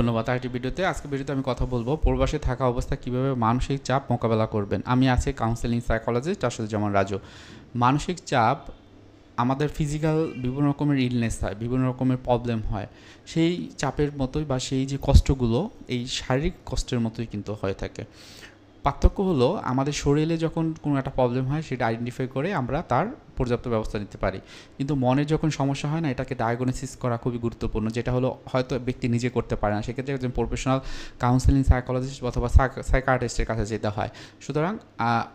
ধন্যবাদ। আরেকটি ভিডিওতে আজকের ভিডিওতে আমি কথা বলবো প্রবাসে থাকা অবস্থায় কীভাবে মানসিক চাপ মোকাবেলা করবেন। আমি আছি কাউন্সেলিং সাইকোলজিস্ট আশুজ্জামান রাজু। মানসিক চাপ আমাদের ফিজিক্যাল বিভিন্ন রকমের ইলনেস হয়, বিভিন্ন রকমের প্রবলেম হয়, সেই চাপের মতোই বা সেই যে কষ্টগুলো এই শারীরিক কষ্টের মতোই কিন্তু হয়ে থাকে। পার্থক্য হলো আমাদের শরীরে যখন কোনো একটা প্রবলেম হয় সেটা আইডেন্টিফাই করে আমরা তার পর্যাপ্ত ব্যবস্থা নিতে পারি, কিন্তু মনের যখন সমস্যা হয় না এটাকে ডায়াগনোসিস করা খুবই গুরুত্বপূর্ণ, যেটা হলো হয়তো ব্যক্তি নিজে করতে পারে না, সেক্ষেত্রে একজন প্রফেশনাল কাউন্সেলিং সাইকোলজিস্ট অথবা সাইকাট্রিস্টের কাছে যেতে হয়। সুতরাং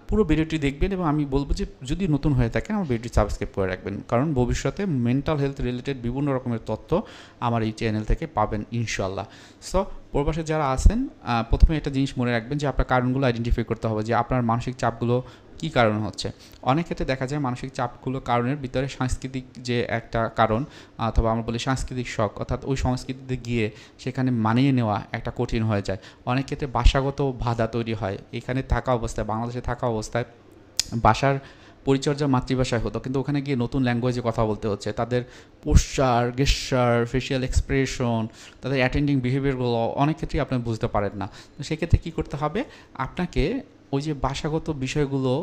পুরো ভিডিওটি দেখবেন এবং আমি বলবো যে যদি নতুন হয়ে থাকে আমার ভিডিওটি সাবস্ক্রাইব করে রাখবেন, কারণ ভবিষ্যতে মেন্টাল হেলথ রিলেটেড বিভিন্ন রকমের তথ্য আমার এই চ্যানেল থেকে পাবেন ইনশাল্লাহ। সো প্রবাসে যারা আছেন প্রথমে একটা জিনিস মনে রাখবেন যে আপনার কারণগুলো আইডেন্টিফাই করতে হবে যে আপনার মানসিক চাপগুলো কী কারণ হচ্ছে। অনেক ক্ষেত্রে দেখা যায় মানসিক চাপগুলো কারণের ভিতরে সাংস্কৃতিক যে একটা কারণ, অথবা আমরা বলি সাংস্কৃতিক শখ, অর্থাৎ ওই সংস্কৃতিতে গিয়ে সেখানে মানিয়ে নেওয়া একটা কঠিন হয়ে যায়। অনেক ক্ষেত্রে ভাষাগত বাধা তৈরি হয়। এখানে থাকা অবস্থায়, বাংলাদেশে থাকা অবস্থায় বাসার পরিচর্যা মাতৃভাষায় হতো, কিন্তু ওখানে গিয়ে নতুন ল্যাঙ্গুয়েজে কথা বলতে হচ্ছে। তাদের পোশ্চার, গেস্চার, ফেশিয়াল এক্সপ্রেশন, তাদের অ্যাটেন্ডিং বিহেভিয়ারগুলো অনেক ক্ষেত্রেই আপনি বুঝতে পারেন না। তো সেক্ষেত্রে কী করতে হবে, আপনাকে ওই যে ভাষাগত বিষয়গুলো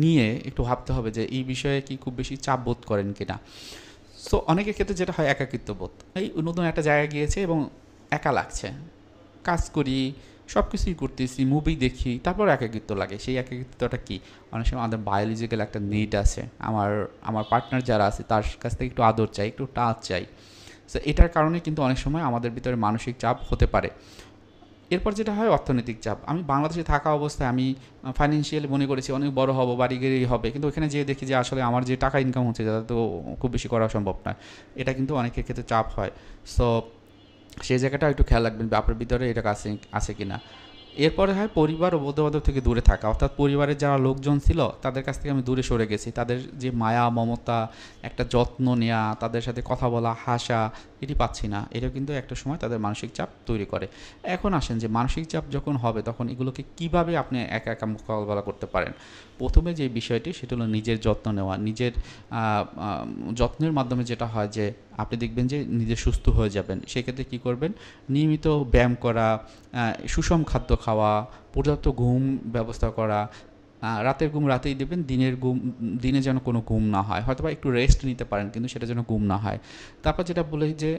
নিয়ে একটু ভাবতে হবে যে এই বিষয়ে কি খুব বেশি চাপ বোধ করেন কিনা। সো অনেকের ক্ষেত্রে যেটা হয় একাকিত্ব বোধ, এই নতুন একটা জায়গায় গিয়েছে এবং একা লাগছে, কাজ করি, সব কিছুই করতেছি, মুভি দেখি, তারপর একাকিত্ব লাগে। সেই একাকিত্বটা কী, অনেক সময় আমাদের বায়োলজিক্যাল একটা নিড আছে, আমার পার্টনার যারা আছে তার কাছ থেকে একটু আদর চাই, একটু টাচ চাই। সো এটার কারণে কিন্তু অনেক সময় আমাদের ভিতরে মানসিক চাপ হতে পারে। এরপর যেটা হয় অর্থনৈতিক চাপ। আমি বাংলাদেশে থাকা অবস্থায় আমি ফাইন্যান্সিয়ালি মনে করেছি অনেক বড় হব, বাড়ি গাড়ি হবে, কিন্তু ওখানে যেয়ে দেখি যে আসলে আমার যে টাকা ইনকাম হচ্ছে তাতে তো খুব বেশি করা সম্ভব নয়। এটা কিন্তু অনেকের ক্ষেত্রে চাপ হয়। সো সেই জায়গাটা একটু খেয়াল রাখবেন আপনার ভিতরে এটা আছে কি না। এরপরে হয় পরিবার ও বন্ধুবান্ধব থেকে দূরে থাকা, অর্থাৎ পরিবারের যারা লোকজন ছিল তাদের কাছ থেকে আমি দূরে সরে গেছি। তাদের যে মায়া মমতা, একটা যত্ন নেওয়া, তাদের সাথে কথা বলা, হাসা, এটি পাচ্ছি না। এটাও কিন্তু একটা সময় তাদের মানসিক চাপ তৈরি করে। এখন আসেন যে মানসিক চাপ যখন হবে তখন এগুলোকে কিভাবে আপনি একা একা মোকাবেলা করতে পারেন। প্রথমে যে বিষয়টি সেটা হলো নিজের যত্ন নেওয়া। নিজের যত্নের মাধ্যমে যেটা হয় যে আপনি দেখবেন যে নিজে সুস্থ হয়ে যাবেন। সেক্ষেত্রে কী করবেন, নিয়মিত ব্যায়াম করা, সুষম খাদ্য খাওয়া, পর্যাপ্ত ঘুম ব্যবস্থা করা, রাতের ঘুম রাতেই দেবেন, দিনের ঘুম দিনে যেন কোনো ঘুম না হয়, হয়তো বা একটু রেস্ট নিতে পারেন কিন্তু সেটা যেন ঘুম না হয়। তারপর যেটা বলি যে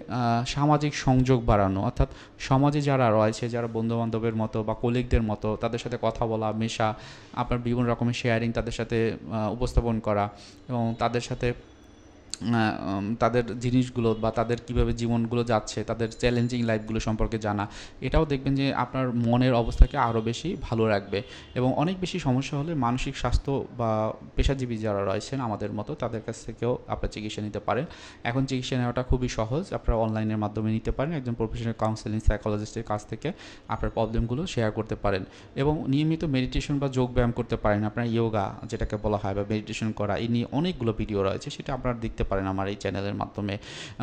সামাজিক সংযোগ বাড়ানো, অর্থাৎ সমাজে যারা রয়েছে, যারা বন্ধুবান্ধবের মতো বা কলিগদের মতো তাদের সাথে কথা বলা, মেশা, আপনার বিভিন্ন রকমের শেয়ারিং তাদের সাথে উপস্থাপন করা এবং তাদের সাথে তাদের জিনিসগুলো বা তাদের কীভাবে জীবনগুলো যাচ্ছে, তাদের চ্যালেঞ্জিং লাইফগুলো সম্পর্কে জানা, এটাও দেখবেন যে আপনার মনের অবস্থাকে আরও বেশি ভালো রাখবে। এবং অনেক বেশি সমস্যা হলে মানসিক স্বাস্থ্য বা পেশাজীবী যারা রয়েছেন আমাদের মতো তাদের কাছ থেকেও আপনার চিকিৎসা নিতে পারেন। এখন চিকিৎসা নেওয়াটা খুবই সহজ, আপনারা অনলাইনের মাধ্যমে নিতে পারেন। একজন প্রফেশনাল কাউন্সেলিং সাইকোলজিস্টের কাছ থেকে আপনার প্রবলেমগুলো শেয়ার করতে পারেন এবং নিয়মিত মেডিটেশন বা যোগ ব্যায়াম করতে পারেন। আপনার ইয়োগা যেটাকে বলা হয় বা মেডিটেশন করা, এই নিয়ে অনেকগুলো ভিডিও রয়েছে, সেটা আপনারা দেখতে পারেন আমার এই চ্যানেলের মাধ্যমে।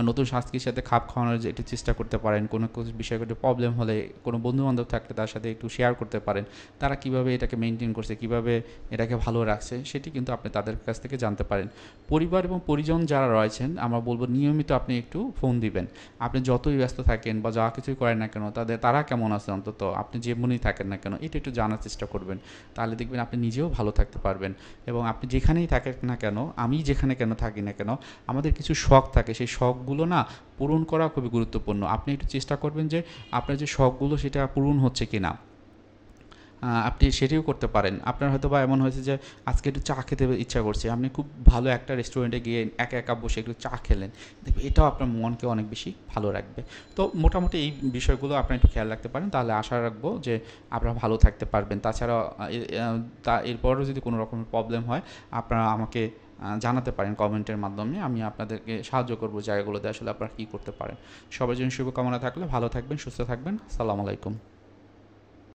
নতুন সংস্কৃতির সাথে খাপ খাওয়ানোর যে একটু চেষ্টা করতে পারেন। কোনো বিষয়ে একটু প্রবলেম হলে কোনো বন্ধুবান্ধব থাকলে তার সাথে একটু শেয়ার করতে পারেন, তারা কীভাবে এটাকে মেনটেন করছে, কীভাবে এটাকে ভালো রাখছে, সেটি কিন্তু আপনি তাদের কাছ থেকে জানতে পারেন। পরিবার এবং পরিজন যারা রয়েছেন আমরা বলবো নিয়মিত আপনি একটু ফোন দিবেন। আপনি যতই ব্যস্ত থাকেন বা যা কিছুই করেন না কেন তারা কেমন আছে, অন্তত আপনি যেমনই থাকেন না কেন এটা একটু জানার চেষ্টা করবেন। তাহলে দেখবেন আপনি নিজেও ভালো থাকতে পারবেন। এবং আপনি যেখানেই থাকেন না কেন, আমি যেখানে কেন থাকি না কেন, আমাদের কিছু শখ থাকে, সেই শখগুলো না পূরণ করা খুবই গুরুত্বপূর্ণ। আপনি একটু চেষ্টা করবেন যে আপনার যে শখগুলো সেটা পূরণ হচ্ছে কি না, আপনি সেটিও করতে পারেন। আপনার হয়তো বা এমন হয়েছে যে আজকে একটু চা খেতে ইচ্ছা করছে, আপনি খুব ভালো একটা রেস্টুরেন্টে গিয়ে একা একা বসে একটু চা খেলেন, দেখবেন এটাও আপনার মনকে অনেক বেশি ভালো রাখবে। তো মোটামুটি এই বিষয়গুলো আপনারা একটু খেয়াল রাখতে পারেন, তাহলে আশা রাখবো যে আপনারা ভালো থাকতে পারবেন। তাছাড়া এরপরও যদি কোনো রকমের প্রবলেম হয় আপনারা আমাকে জানাতে পারেন কমেন্টের মাধ্যমে, আমি আপনাদেরকে সাহায্য করবো জায়গাগুলোতে আসলে আপনারা কী করতে পারেন। সবার জন্য শুভকামনা থাকলে ভালো থাকবেন, সুস্থ থাকবেন। আসসালামু আলাইকুম।